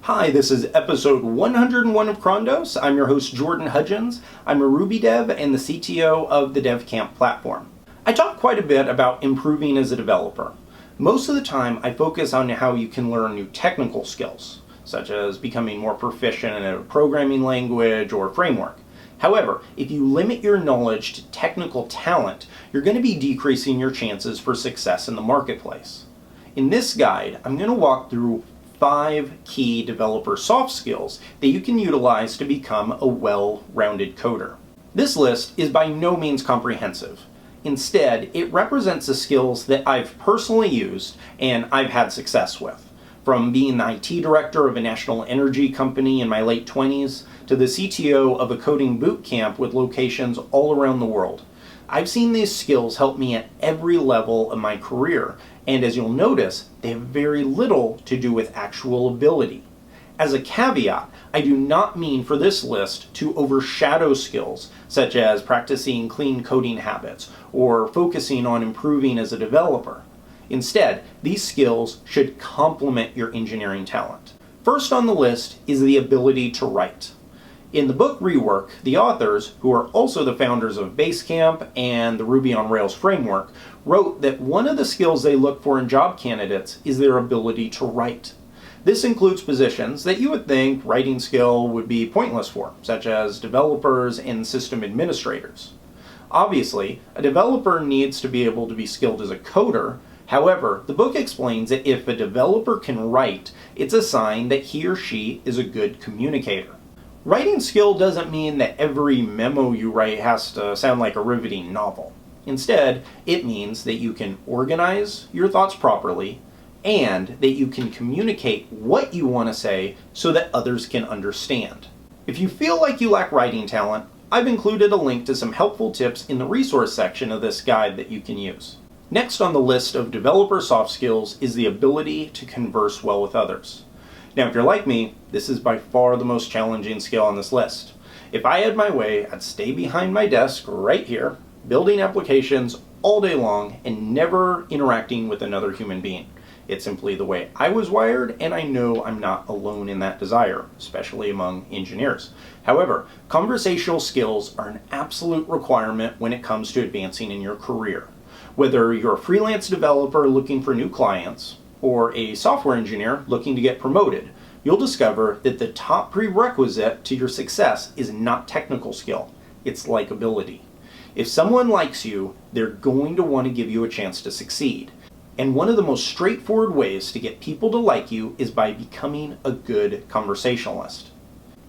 Hi, this is episode 101 of Crondos. I'm your host, Jordan Hudgens. I'm a Ruby dev and the CTO of the DevCamp platform. I talk quite a bit about improving as a developer. Most of the time, I focus on how you can learn new technical skills, such as becoming more proficient in a programming language or framework. However, if you limit your knowledge to technical talent, you're going to be decreasing your chances for success in the marketplace. In this guide, I'm going to walk through 5 key developer soft skills that you can utilize to become a well-rounded coder. This list is by no means comprehensive. Instead, it represents the skills that I've personally used and I've had success with. From being the IT director of a national energy company in my late 20s to the CTO of a coding boot camp with locations all around the world. I've seen these skills help me at every level of my career, and as you'll notice, they have very little to do with actual ability. As a caveat, I do not mean for this list to overshadow skills such as practicing clean coding habits or focusing on improving as a developer. Instead, these skills should complement your engineering talent. First on the list is the ability to write. In the book Rework, the authors, who are also the founders of Basecamp and the Ruby on Rails framework, wrote that one of the skills they look for in job candidates is their ability to write. This includes positions that you would think writing skill would be pointless for, such as developers and system administrators. Obviously, a developer needs to be able to be skilled as a coder. However, the book explains that if a developer can write, it's a sign that he or she is a good communicator. Writing skill doesn't mean that every memo you write has to sound like a riveting novel. Instead, it means that you can organize your thoughts properly and that you can communicate what you want to say so that others can understand. If you feel like you lack writing talent, I've included a link to some helpful tips in the resource section of this guide that you can use. Next on the list of developer soft skills is the ability to converse well with others. Now, if you're like me, this is by far the most challenging skill on this list. If I had my way, I'd stay behind my desk right here, building applications all day long and never interacting with another human being. It's simply the way I was wired, and I know I'm not alone in that desire, especially among engineers. However, conversational skills are an absolute requirement when it comes to advancing in your career. Whether you're a freelance developer looking for new clients, or a software engineer looking to get promoted, you'll discover that the top prerequisite to your success is not technical skill, it's likability. If someone likes you, they're going to want to give you a chance to succeed. And one of the most straightforward ways to get people to like you is by becoming a good conversationalist.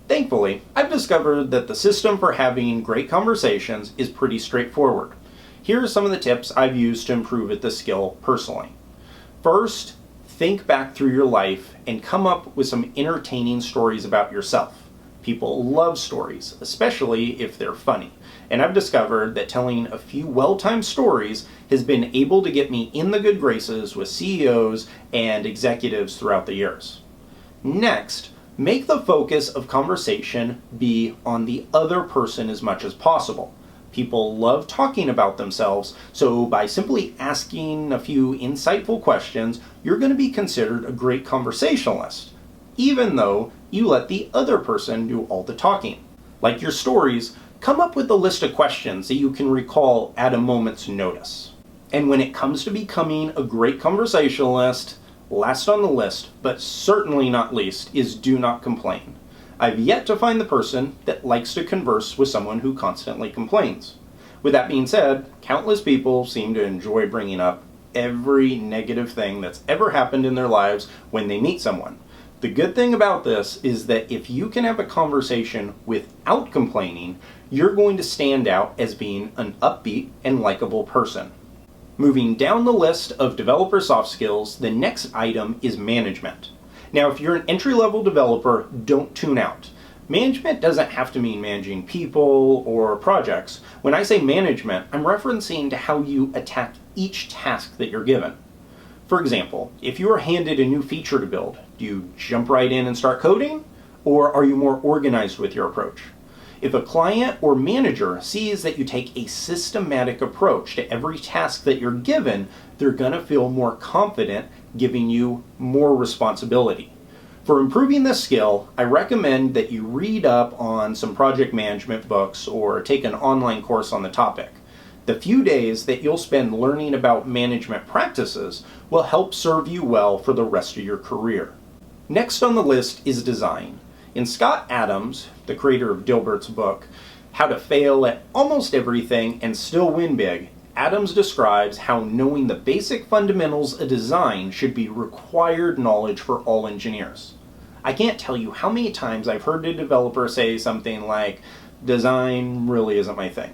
Thankfully, I've discovered that the system for having great conversations is pretty straightforward. Here are some of the tips I've used to improve at this skill personally. First, think back through your life and come up with some entertaining stories about yourself. People love stories, especially if they're funny. And I've discovered that telling a few well-timed stories has been able to get me in the good graces with CEOs and executives throughout the years. Next, make the focus of conversation be on the other person as much as possible. People love talking about themselves, so by simply asking a few insightful questions, you're going to be considered a great conversationalist, even though you let the other person do all the talking. Like your stories, come up with a list of questions that you can recall at a moment's notice. And when it comes to becoming a great conversationalist, last on the list, but certainly not least, is do not complain. I've yet to find the person that likes to converse with someone who constantly complains. With that being said, countless people seem to enjoy bringing up every negative thing that's ever happened in their lives when they meet someone. The good thing about this is that if you can have a conversation without complaining, you're going to stand out as being an upbeat and likable person. Moving down the list of developer soft skills, the next item is management. Now, if you're an entry-level developer, don't tune out. Management doesn't have to mean managing people or projects. When I say management, I'm referencing to how you attack each task that you're given. For example, if you are handed a new feature to build, do you jump right in and start coding? Or are you more organized with your approach? If a client or manager sees that you take a systematic approach to every task that you're given, they're going to feel more confident giving you more responsibility. For improving this skill, I recommend that you read up on some project management books or take an online course on the topic. The few days that you'll spend learning about management practices will help serve you well for the rest of your career. Next on the list is design. In Scott Adams, the creator of Dilbert's book, How to Fail at Almost Everything and Still Win Big, Adams describes how knowing the basic fundamentals of design should be required knowledge for all engineers. I can't tell you how many times I've heard a developer say something like, "Design really isn't my thing."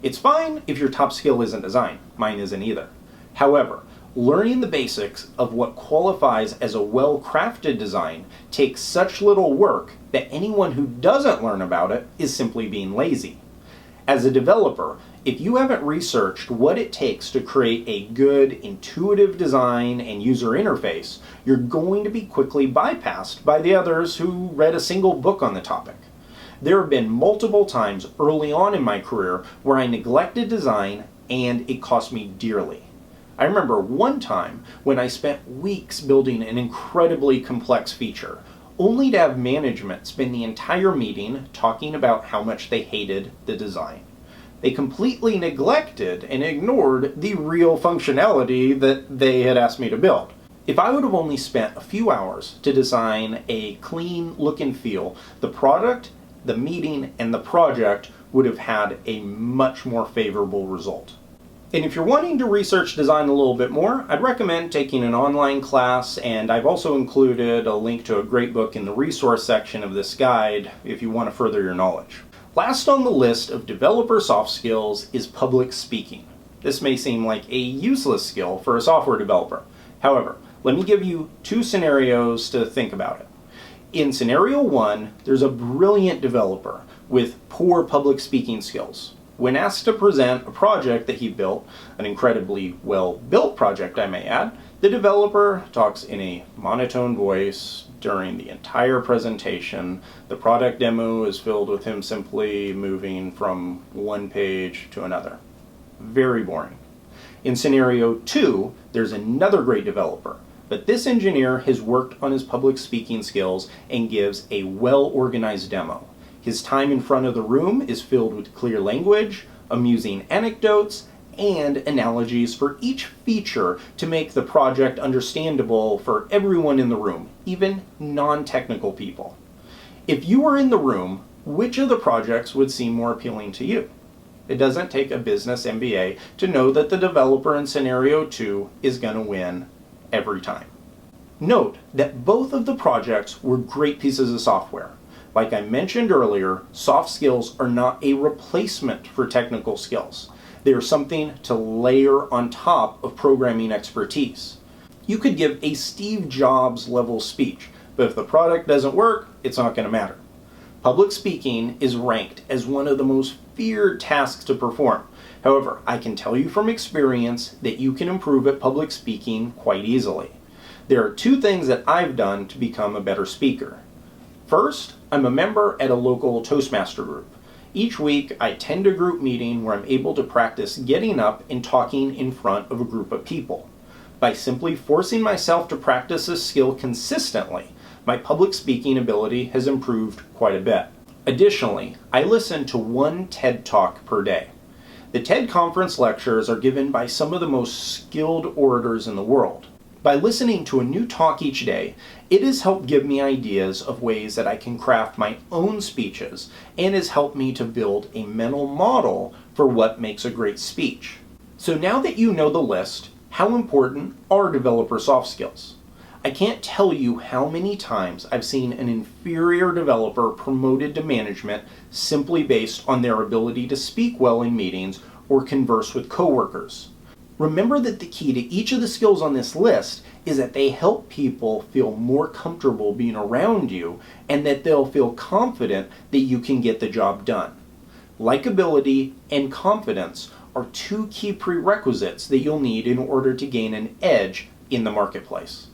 It's fine if your top skill isn't design. Mine isn't either. However, learning the basics of what qualifies as a well-crafted design takes such little work that anyone who doesn't learn about it is simply being lazy. As a developer, if you haven't researched what it takes to create a good, intuitive design and user interface, you're going to be quickly bypassed by the others who read a single book on the topic. There have been multiple times early on in my career where I neglected design and it cost me dearly. I remember one time when I spent weeks building an incredibly complex feature, only to have management spend the entire meeting talking about how much they hated the design. They completely neglected and ignored the real functionality that they had asked me to build. If I would have only spent a few hours to design a clean look and feel, the product, the meeting, and the project would have had a much more favorable result. And if you're wanting to research design a little bit more, I'd recommend taking an online class, and I've also included a link to a great book in the resource section of this guide if you want to further your knowledge. Last on the list of developer soft skills is public speaking. This may seem like a useless skill for a software developer. However, let me give you two scenarios to think about it. In scenario one, there's a brilliant developer with poor public speaking skills. When asked to present a project that he built, an incredibly well-built project I may add, the developer talks in a monotone voice during the entire presentation. The product demo is filled with him simply moving from one page to another. Very boring. In scenario two, there's another great developer, but this engineer has worked on his public speaking skills and gives a well-organized demo. His time in front of the room is filled with clear language, amusing anecdotes, and analogies for each feature to make the project understandable for everyone in the room, even non-technical people. If you were in the room, which of the projects would seem more appealing to you? It doesn't take a business MBA to know that the developer in scenario 2 is going to win every time. Note that both of the projects were great pieces of software. Like I mentioned earlier, soft skills are not a replacement for technical skills. They are something to layer on top of programming expertise. You could give a Steve Jobs level speech, but if the product doesn't work, it's not going to matter. Public speaking is ranked as one of the most feared tasks to perform. However, I can tell you from experience that you can improve at public speaking quite easily. There are two things that I've done to become a better speaker. First, I'm a member at a local Toastmaster group. Each week, I attend a group meeting where I'm able to practice getting up and talking in front of a group of people. By simply forcing myself to practice this skill consistently, my public speaking ability has improved quite a bit. Additionally, I listen to one TED Talk per day. The TED Conference lectures are given by some of the most skilled orators in the world. By listening to a new talk each day, it has helped give me ideas of ways that I can craft my own speeches and has helped me to build a mental model for what makes a great speech. So now that you know the list, how important are developer soft skills? I can't tell you how many times I've seen an inferior developer promoted to management simply based on their ability to speak well in meetings or converse with coworkers. Remember that the key to each of the skills on this list is that they help people feel more comfortable being around you and that they'll feel confident that you can get the job done. Likability and confidence are two key prerequisites that you'll need in order to gain an edge in the marketplace.